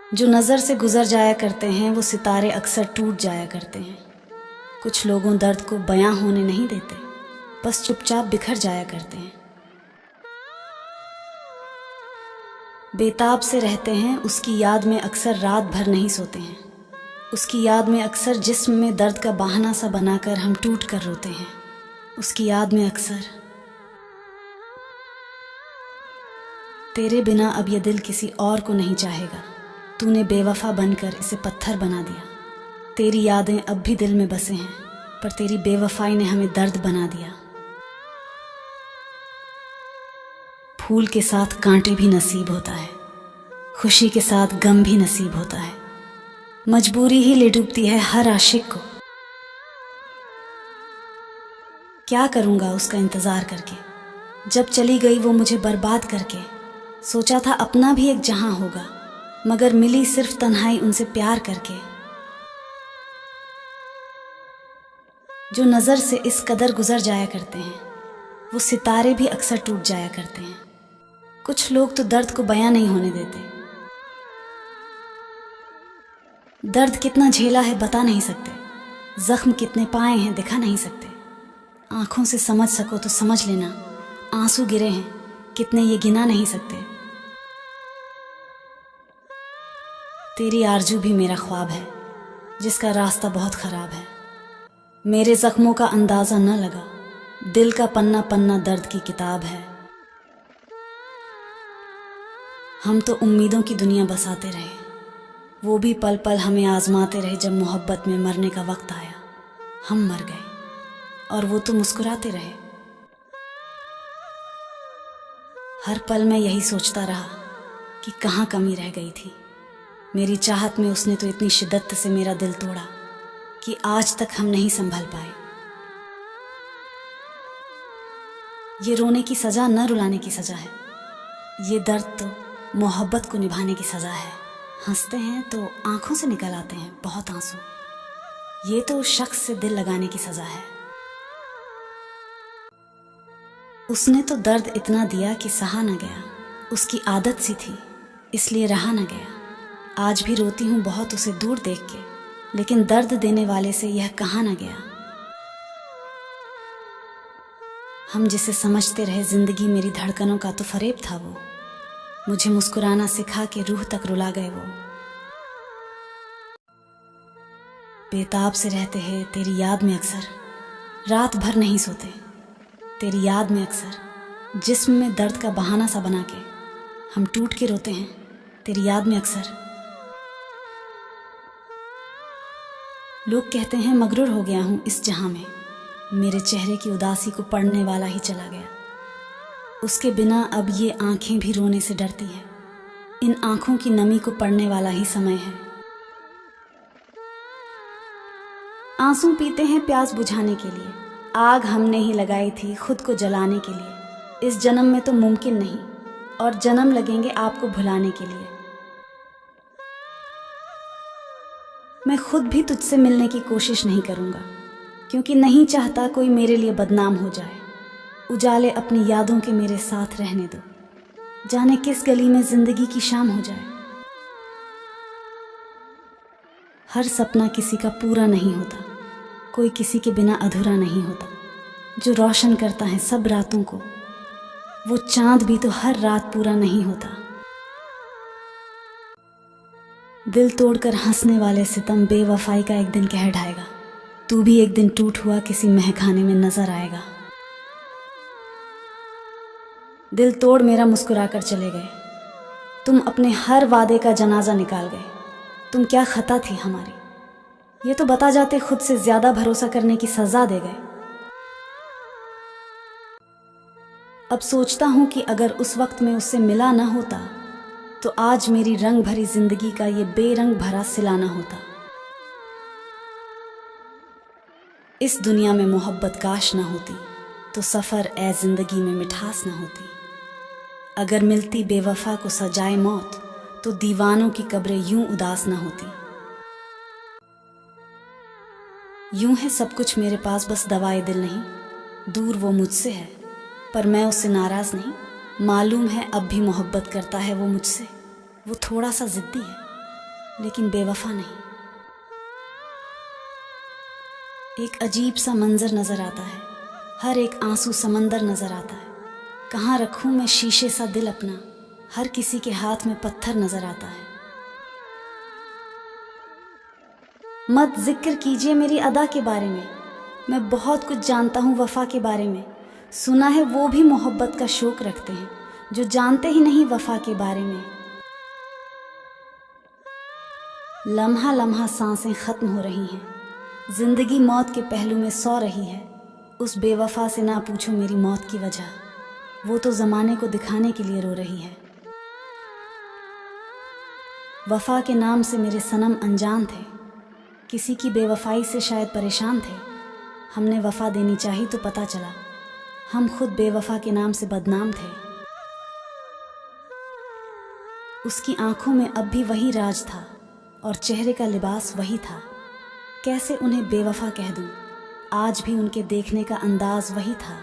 जो नज़र से गुज़र जाया करते हैं वो सितारे अक्सर टूट जाया करते हैं। कुछ लोगों दर्द को बयां होने नहीं देते, बस चुपचाप बिखर जाया करते हैं। बेताब से रहते हैं, उसकी याद में अक्सर रात भर नहीं सोते हैं। उसकी याद में अक्सर जिस्म में दर्द का बहाना सा बनाकर हम टूट कर रोते हैं। उसकी याद में अक्सर तेरे बिना अब ये दिल किसी और को नहीं चाहेगा। तूने बेवफा बनकर इसे पत्थर बना दिया। तेरी यादें अब भी दिल में बसे हैं, पर तेरी बेवफाई ने हमें दर्द बना दिया। फूल के साथ कांटे भी नसीब होता है, खुशी के साथ गम भी नसीब होता है। मजबूरी ही ले डूबती है हर आशिक को। क्या करूँगा उसका इंतज़ार करके, जब चली गई वो मुझे बर्बाद करके। सोचा था अपना भी एक जहां होगा, मगर मिली सिर्फ तन्हाई उनसे प्यार करके। जो नज़र से इस कदर गुजर जाया करते हैं, वो सितारे भी अक्सर टूट जाया करते हैं। कुछ लोग तो दर्द को बयां नहीं होने देते। दर्द कितना झेला है बता नहीं सकते, जख्म कितने पाए हैं दिखा नहीं सकते। आंखों से समझ सको तो समझ लेना, आंसू गिरे हैं कितने ये गिना नहीं सकते। तेरी आरजू भी मेरा ख्वाब है, जिसका रास्ता बहुत ख़राब है। मेरे ज़ख्मों का अंदाज़ा न लगा, दिल का पन्ना पन्ना दर्द की किताब है। हम तो उम्मीदों की दुनिया बसाते रहे, वो भी पल पल हमें आजमाते रहे। जब मोहब्बत में मरने का वक्त आया, हम मर गए और वो तो मुस्कुराते रहे। हर पल मैं यही सोचता रहा कि कहाँ कमी रह गई थी। मेरी चाहत में उसने तो इतनी शिद्दत से मेरा दिल तोड़ा कि आज तक हम नहीं संभल पाए। ये रोने की सज़ा न रुलाने की सज़ा है, ये दर्द तो मोहब्बत को निभाने की सज़ा है। हंसते हैं तो आंखों से निकल आते हैं बहुत आंसू, ये तो उस शख्स से दिल लगाने की सज़ा है। उसने तो दर्द इतना दिया कि सहा न गया, उसकी आदत सी थी इसलिए रहा न गया। आज भी रोती हूँ बहुत उसे दूर देख के, लेकिन दर्द देने वाले से यह कहा न गया। हम जिसे समझते रहे जिंदगी मेरी धड़कनों का तो फरेब था वो। मुझे मुस्कुराना सिखा के रूह तक रुला गए वो। बेताब से रहते हैं तेरी याद में अक्सर, रात भर नहीं सोते। तेरी याद में अक्सर जिस्म में दर्द का बहाना सा बना के हम टूट के रोते हैं। तेरी याद में अक्सर लोग कहते हैं मगरूर हो गया हूँ इस जहां में, मेरे चेहरे की उदासी को पढ़ने वाला ही चला गया। उसके बिना अब ये आंखें भी रोने से डरती हैं, इन आंखों की नमी को पढ़ने वाला ही समय है। आंसू पीते हैं प्यास बुझाने के लिए, आग हमने ही लगाई थी खुद को जलाने के लिए। इस जन्म में तो मुमकिन नहीं, और जन्म लगेंगे आपको भुलाने के लिए। मैं खुद भी तुझसे मिलने की कोशिश नहीं करूँगा, क्योंकि नहीं चाहता कोई मेरे लिए बदनाम हो जाए। उजाले अपनी यादों के मेरे साथ रहने दो, जाने किस गली में जिंदगी की शाम हो जाए। हर सपना किसी का पूरा नहीं होता, कोई किसी के बिना अधूरा नहीं होता। जो रोशन करता है सब रातों को, वो चांद भी तो हर रात पूरा नहीं होता। दिल तोड़कर हंसने वाले सितम बेवफाई का एक दिन कह ढाएगा। तू भी एक दिन टूट हुआ किसी महखाने में नजर आएगा। दिल तोड़ मेरा मुस्कुरा कर चले गए, तुम अपने हर वादे का जनाजा निकाल गए। तुम क्या खता थी हमारी, ये तो बता जाते खुद से ज्यादा भरोसा करने की सजा दे गए। अब सोचता हूं कि अगर उस वक्त में उससे मिला न होता, तो आज मेरी रंग भरी जिंदगी का ये बेरंग भरा सिलाना होता। इस दुनिया में मोहब्बत काश न होती, तो सफ़र ए जिंदगी में मिठास न होती। अगर मिलती बेवफा को सजाए मौत, तो दीवानों की कब्रें यूं उदास न होती। यूं है सब कुछ मेरे पास बस दवाए दिल नहीं, दूर वो मुझसे है पर मैं उससे नाराज़ नहीं। मालूम है अब भी मोहब्बत करता है वो मुझसे, वो थोड़ा सा ज़िद्दी है लेकिन बेवफा नहीं। एक अजीब सा मंजर नजर आता है, हर एक आंसू समंदर नजर आता है। कहाँ रखूं मैं शीशे सा दिल अपना, हर किसी के हाथ में पत्थर नजर आता है। मत जिक्र कीजिए मेरी अदा के बारे में, मैं बहुत कुछ जानता हूँ वफा के बारे में। सुना है वो भी मोहब्बत का शौक रखते हैं, जो जानते ही नहीं वफा के बारे में। लम्हा लम्हा सांसें खत्म हो रही हैं, जिंदगी मौत के पहलू में सो रही है। उस बेवफा से ना पूछो मेरी मौत की वजह, वो तो ज़माने को दिखाने के लिए रो रही है। वफा के नाम से मेरे सनम अनजान थे, किसी की बेवफाई से शायद परेशान थे। हमने वफा देनी चाही तो पता चला हम खुद बेवफा के नाम से बदनाम थे। उसकी आंखों में अब भी वही राज था और चेहरे का लिबास वही था। कैसे उन्हें बेवफा कह दूं, आज भी उनके देखने का अंदाज वही था।